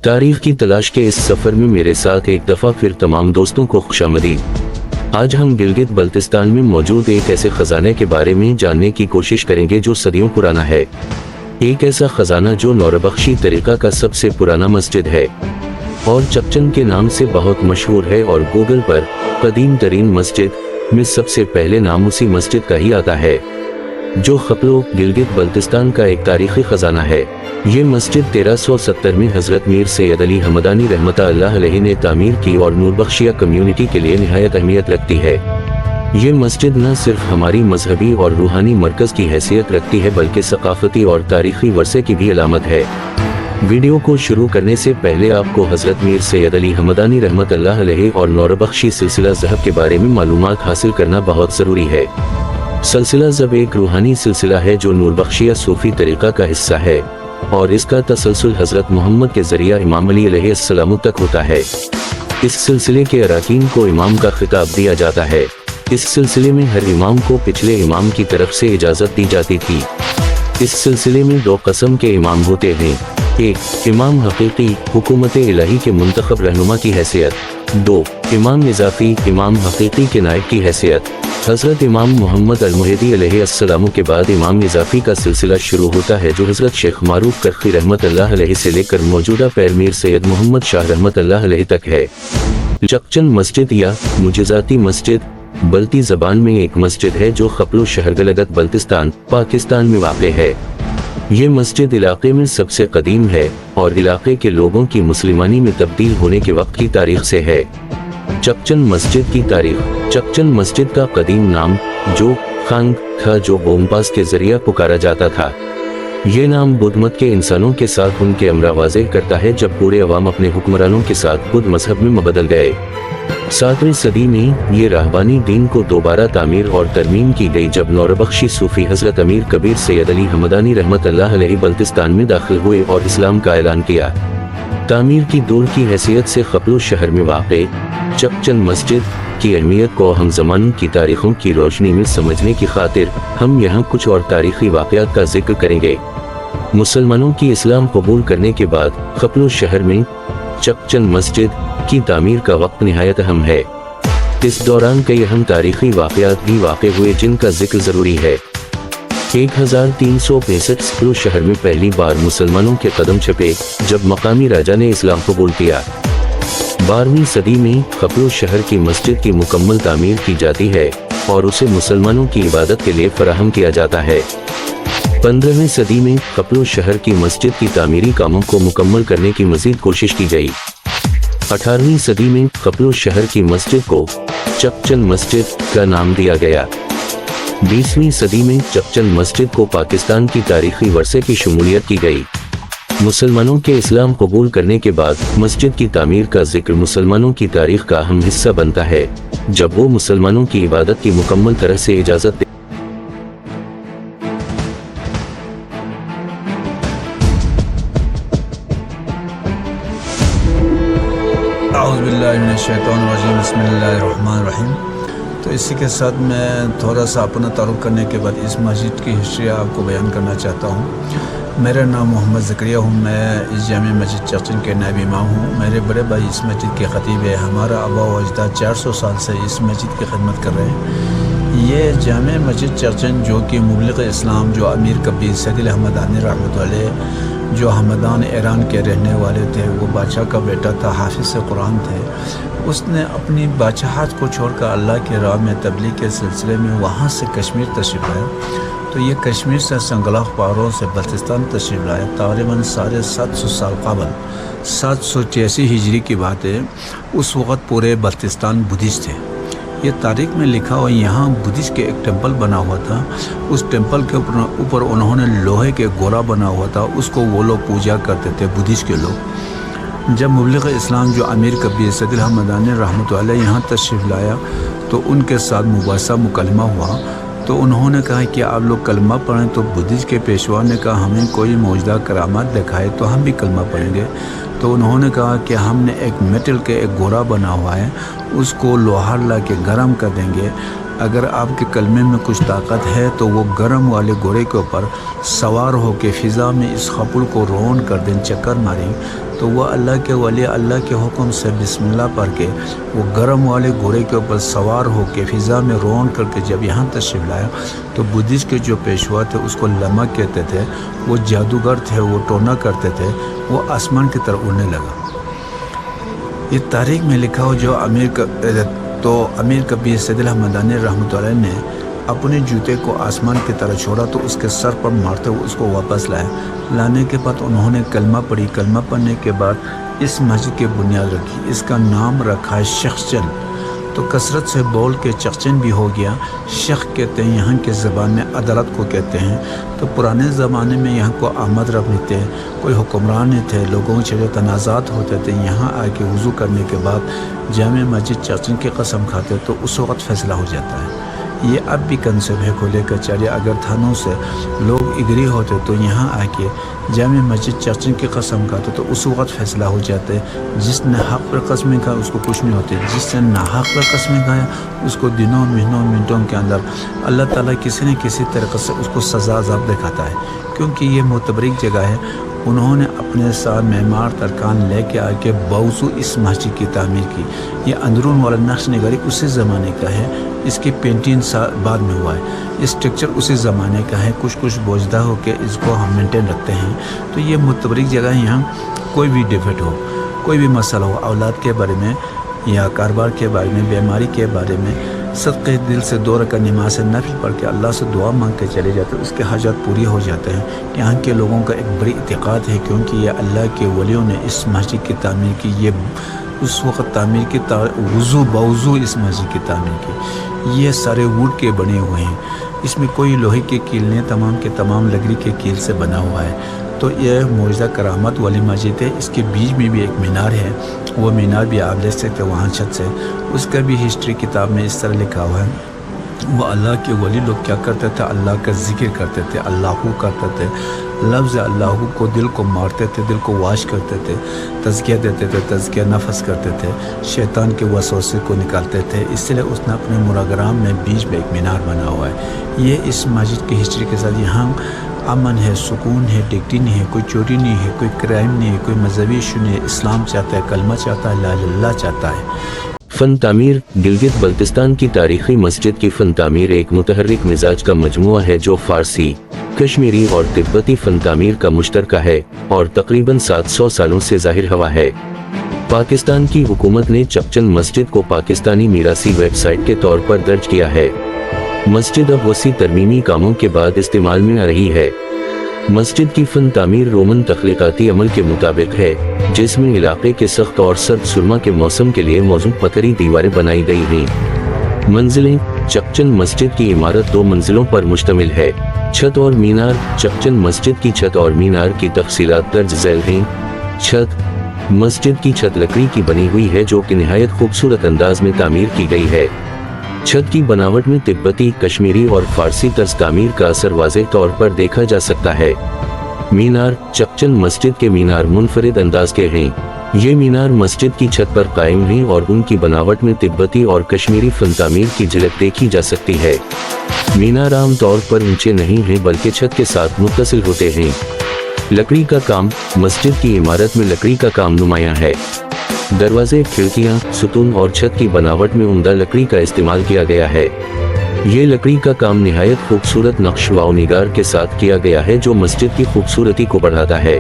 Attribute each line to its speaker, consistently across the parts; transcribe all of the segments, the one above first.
Speaker 1: तारीख की तलाश के इस सफर में मेरे साथ एक दफा फिर तमाम दोस्तों को खुशामदीद। आज हम गिलगित बल्तिस्तान में मौजूद एक ऐसे खजाने के बारे में जानने की कोशिश करेंगे जो सदियों पुराना है। एक ऐसा खजाना जो नौरबख्शी तरीका का सबसे पुराना मस्जिद है और चकचन के नाम से बहुत मशहूर है, और गूगल पर कदीम तरीन मस्जिद में सबसे पहले नाम उसी मस्जिद का ही आता है, जो खपलो गिलगित बल्तिस्तान का एक तारीखी खजाना है। ये मस्जिद 1370 में हजरत मीर सैयद अली हमदानी रहमतुल्लाह अलैहि ने तामीर की और नूरबख्शिया कम्युनिटी के लिए निहायत अहमियत रखती है। ये मस्जिद न सिर्फ हमारी मजहबी और रूहानी मरकज की हैसियत रखती है, बल्कि सकाफती और तारीखी वर्से की भी अलामत है। वीडियो को शुरू करने से पहले आपको हजरत मीर सैयद अली हमदानी रहमतुल्लाह अलैहि और नौरबख्शी सिलसिला ज़हब के बारे में मालूमात हासिल करना बहुत ज़रूरी है। सिलसिला ज़हब एक रूहानी सिलसिला है जो नूरबख्शिया सूफी तरीका का हिस्सा है और इसका तसलसल हजरत मोहम्मद के जरिया इमाम अली अलैहिस्सलाम तक होता है। इस सिलसिले के अराकीन को इमाम का खिताब दिया जाता है। इस सिलसिले में हर इमाम को पिछले इमाम की तरफ से इजाज़त दी जाती थी। इस सिलसिले में 2 किस्म के इमाम होते हैं। 1 इमाम हकीकी, हुकूमत इलाही के मुंतखब रहनुमा की हैसियत। 2 इमाम इजाफी, इमाम हकीकी के नायब की हैसियत। हज़रत इमाम मोहम्मद अल-मुहदी अलैहिस्सलाम के बाद इमाम इजाफी का सिलसिला शुरू होता है, जो हज़रत शेख मारूफ करखी रहमतुल्लाह अलैहि से लेकर मौजूदा पैर मीर सैयद मोहम्मद शाह रहमतुल्लाह अलैहि तक है। चकचन मस्जिद या मुजज़ाती मस्जिद बल्ती ज़बान में एक मस्जिद है जो खपलो शहरगलगत बल्तिस्तान, पाकिस्तान में वाक़े है। ये मस्जिद इलाके में सबसे कदीम है और इलाके के लोगों की मुसलमानी में तब्दील होने के वक्त की तारीख से है। चकचन मस्जिद की तारीख। चकचन मस्जिद का कदीम नाम जो खांग था, जो बोमबाज के जरिए पुकारा जाता था। ये नाम बुद्ध मत के इंसानों के साथ उनके अमरा वाज़ेह करता है जब पूरे अवाम अपने हुक्मरानों के साथ बुद्ध मजहब में बदल गए। 7वीं सदी में ये रहबानी दीन को दोबारा तामीर और तरमीम की गई जब नौरबख्शी सूफी हजरत अमीर कबीर सैयद अली हमदानी रहमतुल्लाह अलैहि बल्तिस्तान में दाखिल हुए और इस्लाम का ऐलान किया। तामीर की दौर की हैसियत से खपलो शहर में वाक़े चकचन मस्जिद की अहमियत को हम ज़मानों की तारीखों की रोशनी में समझने की खातिर हम यहाँ कुछ और तारीखी वाक़यात का जिक्र करेंगे। मुसलमानों की इस्लाम कबूल करने के बाद खपलो शहर में चकचन मस्जिद की तामीर का वक्त निहायत अहम है। इस दौरान कई अहम तारीखी वाक़यात भी वाक़े हुए जिनका जिक्र ज़रूरी है। 1365 खपलो शहर में पहली बार मुसलमानों के कदम छपे जब मकामी राजा ने इस्लाम कबूल किया। 12वीं सदी में खपलो शहर की मस्जिद की मुकम्मल तामीर की जाती है और उसे मुसलमानों की इबादत के लिए फराहम किया जाता है। 15वीं सदी में खपलो शहर की मस्जिद की तामीरी कामों को मुकम्मल करने की मज़ीद कोशिश की गई। 18वीं सदी में खपलो शहर की मस्जिद को चकचन मस्जिद का नाम दिया गया। 20वीं सदी में चकचन मस्जिद को पाकिस्तान की तारीखी वर्से की शमूलियत की गई। मुसलमानों के इस्लाम कबूल करने के बाद मस्जिद की तामीर का जिक्र मुसलमानों की तारीख का अहम हिस्सा बनता है, जब वो मुसलमानों की इबादत की मुकम्मल तरह से इजाज़त दे।
Speaker 2: बिस्मिल्लाहिर्रहमानिर्रहीम। तो इसी के साथ मैं थोड़ा सा अपना तारुफ करने के बाद इस मस्जिद की हिस्ट्री आपको बयान करना चाहता हूँ। मेरा नाम मोहम्मद ज़करिया हूँ। मैं इस जामे मस्जिद चकचन के नायब इमाम हूँ। मेरे बड़े भाई इस मस्जिद के ख़तीब है। हमारा आबा व अजदाद 400 साल से इस मस्जिद की खिदमत कर रहे हैं। ये जामे मस्जिद चकचन जो कि मुबलिग इस्लाम जो अमीर कबीर सैयद अली हमदानी रहमतुल्लाह अलैह जो हमदान ईरान के रहने वाले थे, वो बादशाह का बेटा था, हाफिज़ कुरान थे। उसने अपनी बादशाहत को छोड़कर अल्लाह के राह में तबलीग के सिलसिले में वहाँ से कश्मीर तशरीफ़ लाया। तो ये कश्मीर से संगलाफ पारों से बल्तिस्तान तशरीफ़ लाया। तकरीबन 750 साल कबल 786 हिजरी की बात है। उस वक़्त पूरे बल्तिस्तान बुद्धिस्ट थे। ये तारीख में लिखा हुआ यहाँ बुद्धिस्ट के एक टेंपल बना हुआ था। उस टेंपल के ऊपर उन्होंने लोहे के गोला बना हुआ था, उसको वो लोग पूजा करते थे बुद्धिस्ट के लोग। जब मुबलिग इस्लाम जो अमीर कबीर सैयद अली हमदानी रहमतुल्लाह अलैह यहाँ तशरीफ़ लाया तो उनके साथ मुबासा मुकलमा हुआ। तो उन्होंने कहा कि आप लोग कलमा पढ़ें। तो बुद्धिस्ट के पेशवा ने कहा हमें कोई मौजूदा करामात दिखाए तो हम भी कलमा पढ़ेंगे। तो उन्होंने कहा कि हमने एक मेटल के एक गोरा बना हुआ है, उसको लोहार ला के गर्म कर देंगे اگر آپ کے کلمے میں کچھ طاقت ہے تو وہ گرم والے گھوڑے کے اوپر سوار ہو کے فضا میں اس خپل کو رون کر دیں، چکر ماریں، تو وہ اللہ کے ولی اللہ کے حکم سے بسم اللہ پڑھ کے وہ گرم والے گھوڑے کے اوپر سوار ہو کے فضا میں رون کر کے جب یہاں تشریف لایا تو بدھسٹ کے جو پیشوا تھے اس کو لمک کہتے تھے، وہ جادوگر تھے، وہ ٹونا کرتے تھے، وہ آسمان کی طرف اڑنے لگا۔ یہ تاریخ میں لکھا ہو جو امیر کبیر سید الحمدانی رحمۃ اللہ نے اپنے جوتے کو آسمان کی طرح چھوڑا تو اس کے سر پر مارتے ہوئے اس کو واپس لانے کے بعد انہوں نے کلمہ پڑھی، کلمہ پڑھنے کے بعد اس مسجد کی بنیاد رکھی، اس کا نام رکھا ہے شخچن۔ تو کثرت سے بول کے چخچن بھی ہو گیا۔ شخ کہتے ہیں یہاں کے زبان میں عدالت کو کہتے ہیں۔ تو پرانے زمانے میں یہاں کو آمد رب نہیں تھے، کوئی حکمران نہیں تھے، لوگوں سے جو تنازعات ہوتے تھے یہاں آ کے وضو کرنے کے بعد جامع مسجد چخچن کی قسم کھاتے تو اس وقت فیصلہ ہو جاتا ہے۔ یہ اب بھی کنسیپٹ ہے کھولے کچہری، اگر تھانوں سے لوگ اگری ہوتے تو یہاں آ کے جامع مسجد چخچن کی قسم کھاتے تو اس وقت فیصلہ ہو جاتا ہے۔ جس نے حق پر قسمیں کھا اس کو کچھ نہیں ہوتے، جس نے ناحق پر قسمیں کھایا اس کو دنوں مہینوں منٹوں کے اندر اللہ تعالیٰ کسی نہ کسی طریقے سے اس کو سزا عذاب دکھاتا ہے، کیونکہ یہ معتبرک جگہ ہے۔ انہوں نے اپنے ساتھ معمار ترکان لے کے آ کے باوضو اس مسجد کی تعمیر کی۔ یہ اندرون والا نقش نگاری اسی زمانے کا ہے، اس کی پینٹنگ بعد میں ہوا ہے، اسٹرکچر اسی زمانے کا ہے، کچھ بوجھدہ ہو کے اس کو ہم مینٹین رکھتے ہیں۔ تو یہ متبرک جگہ ہے، یہاں کوئی بھی ڈیفیکٹ ہو، کوئی بھی مسئلہ ہو، اولاد کے بارے میں یا کاروبار کے بارے میں، بیماری کے بارے میں، صدقے دل سے 2 رکعت نماز نفل پڑھ کے اللہ سے دعا مانگ کے چلے جاتے ہیں، اس کے حاجات پوری ہو جاتے ہیں۔ یہاں کے لوگوں کا ایک بڑی اعتقاد ہے، کیونکہ یہ اللہ کے ولیوں نے اس مسجد کی تعمیر کی، یہ اس وقت تعمیر کی باوضو اس مسجد کی تعمیر کی۔ یہ سارے ووڈ کے بنے ہوئے ہیں، اس میں کوئی لوہے کے کیل نہیں، تمام کے تمام لکڑی کے کیل سے بنا ہوا ہے۔ تو یہ معجزہ کرامت والی مسجد ہے۔ اس کے بیچ میں بھی ایک مینار ہے، وہ مینار بھی آپ دیکھ سکتے ہیں وہاں چھت سے، اس کا بھی ہسٹری کتاب میں اس طرح لکھا ہوا ہے۔ وہ اللہ کے ولی لوگ کیا کرتے تھے، اللہ کا ذکر کرتے تھے، اللہ کرتے تھے، لفظ اللہ کو دل کو مارتے تھے، دل کو واش کرتے تھے، تزکیہ دیتے تھے، تزکیہ نفس کرتے تھے، شیطان کے وسوسے کو نکالتے تھے۔ اس لیے اس نے اپنے مراگرام میں بیچ میں ایک مینار بنا ہوا ہے۔ یہ اس مسجد کی ہسٹری کے ساتھ یہاں امن ہے، سکون ہے، ڈگٹی نہیں ہے، کوئی چوری نہیں ہے، کوئی کرائم نہیں ہے، کوئی مذہبی ایشو نہیں ہے۔ اسلام چاہتا ہے، کلمہ چاہتا ہے، لا الہ الا اللہ چاہتا ہے۔
Speaker 1: فن تعمیر گلگت بلتستان کی تاریخی مسجد کی فن تعمیر ایک متحرک مزاج کا مجموعہ ہے جو فارسی، کشمیری اور تبتی فن تعمیر کا مشترکہ ہے اور تقریباً 700 سالوں سے ظاہر ہوا ہے۔ پاکستان کی حکومت نے چخچن مسجد کو پاکستانی میراثی ویب سائٹ کے طور پر درج کیا ہے۔ مسجد اب وسیع ترمیمی کاموں کے بعد استعمال میں آ رہی ہے۔ مسجد کی فن تعمیر رومن تخلیقاتی عمل کے مطابق ہے، جس میں علاقے کے سخت اور سرد سرما کے موسم کے لیے موزوں پتھری دیواریں بنائی گئی ہیں۔ منزلیں چخچن مسجد کی عمارت 2 منزلوں پر مشتمل ہے۔ چھت اور مینار چخچن مسجد کی چھت اور مینار کی تفصیلات درج ذیل ہیں۔ چھت مسجد کی چھت لکڑی کی بنی ہوئی ہے جو کہ نہایت خوبصورت انداز میں تعمیر کی گئی ہے۔ چھت کی بناوٹ میں تبتی، کشمیری اور فارسی طرز تعمیر کا اثر واضح طور پر دیکھا جا سکتا ہے۔ مینار چخچن مسجد کے مینار منفرد انداز کے ہیں۔ یہ مینار مسجد کی چھت پر قائم ہیں اور ان کی بناوٹ میں تبتی اور کشمیری فن تعمیر کی جھلک دیکھی جا سکتی ہے۔ مینار عام طور پر اونچے نہیں ہیں بلکہ چھت کے ساتھ متصل ہوتے ہیں۔ لکڑی کا کام مسجد کی عمارت میں لکڑی کا کام نمایاں ہے۔ دروازے، کھڑکیاں، ستون اور چھت کی بناوٹ میں عمدہ لکڑی کا استعمال کیا گیا ہے۔ یہ لکڑی کا کام نہایت خوبصورت نقش و نگار کے ساتھ کیا گیا ہے جو مسجد کی خوبصورتی کو بڑھاتا ہے۔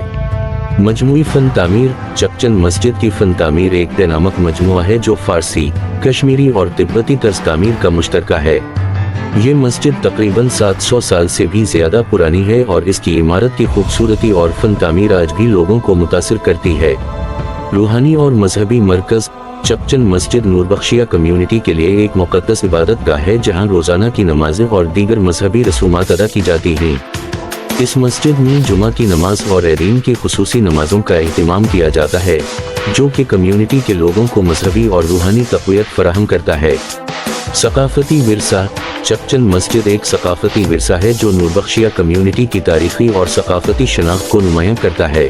Speaker 1: مجموعی فن تعمیر چخچن مسجد کی فن تعمیر ایک دینامک مجموعہ ہے جو فارسی، کشمیری اور تبتی طرز تعمیر کا مشترکہ ہے۔ یہ مسجد تقریباً 700 سال سے بھی زیادہ پرانی ہے اور اس کی عمارت کی خوبصورتی اور فن تعمیر آج بھی لوگوں کو متاثر کرتی ہے۔ روحانی اور مذہبی مرکز چخچن مسجد نور بخشیہ کمیونٹی کے لیے ایک مقدس عبادت گاہ ہے جہاں روزانہ کی نمازیں اور دیگر مذہبی رسومات ادا کی جاتی ہیں۔ اس مسجد میں جمعہ کی نماز اور عیدین کی خصوصی نمازوں کا اہتمام کیا جاتا ہے جو کہ کمیونٹی کے لوگوں کو مذہبی اور روحانی تقویت فراہم کرتا ہے۔ ثقافتی ورثہ چخچن مسجد ایک ثقافتی ورثہ ہے جو نور بخشیہ کمیونٹی کی تاریخی اور ثقافتی شناخت کو نمایاں کرتا ہے۔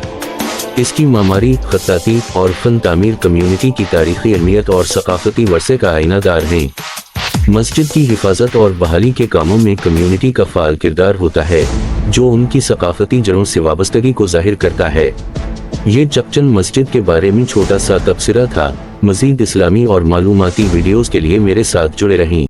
Speaker 1: اس کی معماری، خطاطی اور فن تعمیر کمیونٹی کی تاریخی اہمیت اور ثقافتی ورثے کا آئینہ دار ہیں۔ मस्जिद की हिफाजत और बहाली के कामों में कम्युनिटी का फाल किरदार होता है, जो उनकी सकाफती जड़ों से वाबस्तगी को जाहिर करता है। ये चकचन मस्जिद के बारे में छोटा सा तबसरा था। मज़ीद इस्लामी और मालूमाती वीडियोस के लिए मेरे साथ जुड़े रहें।